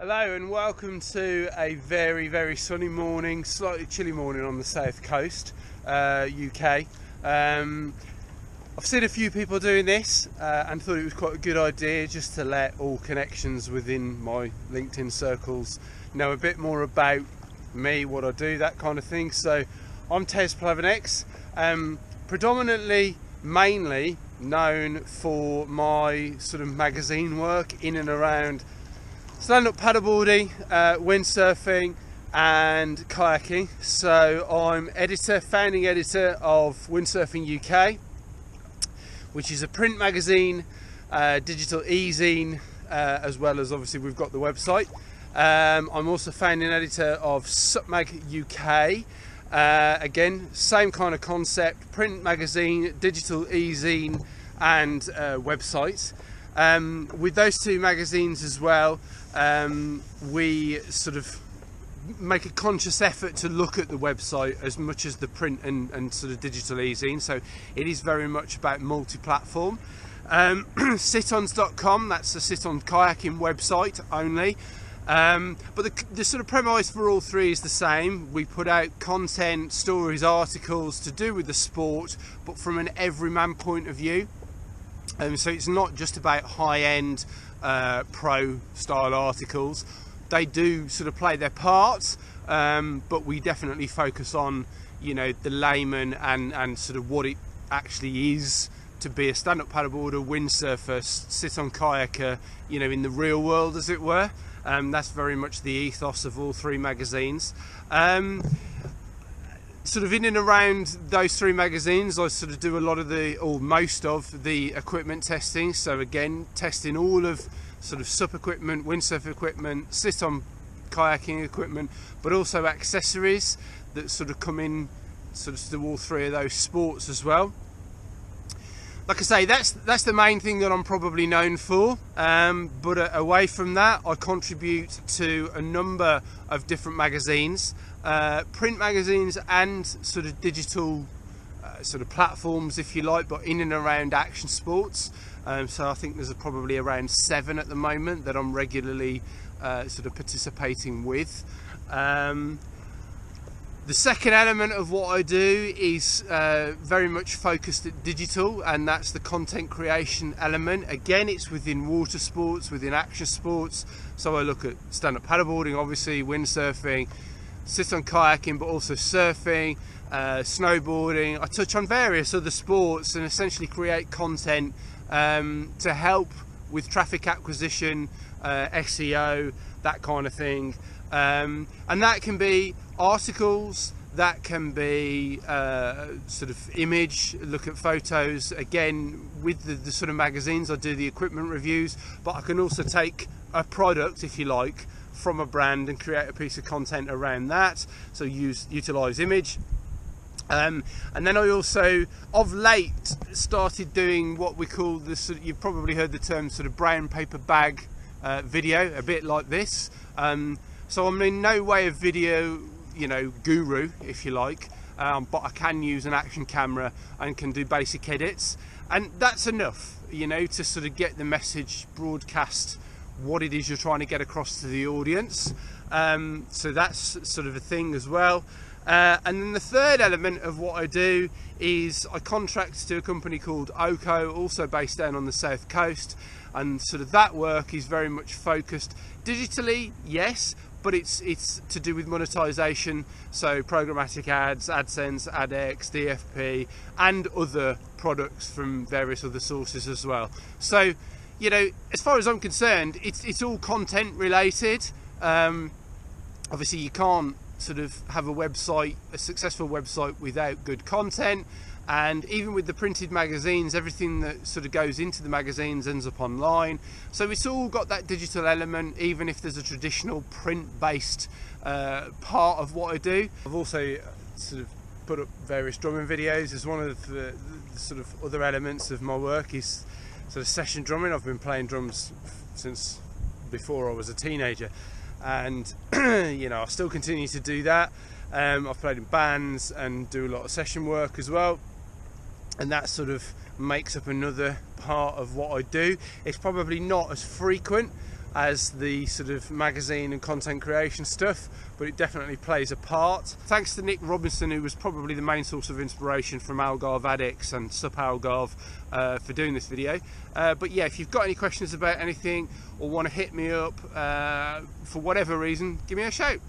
Hello and welcome to a very sunny morning, slightly chilly morning on the south coast, UK. I've seen a few people doing this and thought it was quite a good idea just to let all connections within my LinkedIn circles know a bit more about me, what I do, that kind of thing. So I'm Tez Plavenieks, predominantly, mainly known for my sort of magazine work in and around stand-up paddleboarding, windsurfing and kayaking. So I'm founding editor of Windsurfing UK, which is a print magazine, digital e-zine, as well as obviously we've got the website. I'm also founding editor of SupMag UK. Again, same kind of concept, print magazine, digital e-zine and website. With those two magazines as well, we sort of make a conscious effort to look at the website as much as the print and sort of digital e-zine, so it is very much about multi-platform. Sitons.com, that's the Sit-on kayaking website only, but the sort of premise for all three is the same. We put out content, stories, articles to do with the sport, but from an everyman point of view. So it's not just about high-end pro style articles. They do sort of play their part, but we definitely focus on, you know, the layman and sort of what it actually is to be a stand-up paddleboarder, windsurfer, sit-on kayaker, you know, in the real world, as it were. That's very much the ethos of all three magazines. Sort of in and around those three magazines, I sort of do a lot of or most of the equipment testing. So again, testing all of sort of SUP equipment, windsurf equipment, sit-on kayaking equipment, but also accessories that sort of come in sort of to all three of those sports as well. Like I say, that's the main thing that I'm probably known for, but away from that, I contribute to a number of different magazines, print magazines and sort of digital sort of platforms, if you like, but in and around action sports. So I think there's probably around 7 at the moment that I'm regularly sort of participating with. The second element of what I do is very much focused at digital, and that's the content creation element. Again, it's within water sports, within action sports. So I look at stand-up paddleboarding, obviously, windsurfing, sit-on kayaking, but also surfing, snowboarding. I touch on various other sports and essentially create content to help with traffic acquisition, SEO, that kind of thing. And that can be articles, that can be sort of image, look at photos. Again, with the sort of magazines, I do the equipment reviews, but I can also take a product, if you like, from a brand and create a piece of content around that. So utilize image. And then I also, of late, started doing what we call this, you've probably heard the term sort of brown paper bag video, a bit like this. So I'm in no way a video, you know, guru, if you like, but I can use an action camera and can do basic edits, and that's enough, you know, to sort of get the message, broadcast what it is you're trying to get across to the audience. So that's sort of a thing as well. And then the third element of what I do is I contract to a company called Oko, also based down on the south coast, and sort of that work is very much focused digitally, yes, but it's to do with monetization, so programmatic ads, AdSense, AdX, DFP, and other products from various other sources as well. So, you know, as far as I'm concerned, it's all content related. Obviously, you can't sort of have a successful website without good content, and even with the printed magazines, everything that sort of goes into the magazines ends up online. So it's all got that digital element, even if there's a traditional print-based part of what I do. I've also sort of put up various drumming videos as one of the sort of other elements of my work is sort of session drumming. I've been playing drums since before I was a teenager, and you know, I still continue to do that. I've played in bands and do a lot of session work as well, and that sort of makes up another part of what I do. It's probably not as frequent, as the sort of magazine and content creation stuff, but it definitely plays a part. Thanks to Nick Robinson, who was probably the main source of inspiration from Algarve Addicts and Sup Algarve, for doing this video. But yeah, if you've got any questions about anything or want to hit me up for whatever reason, give me a shout.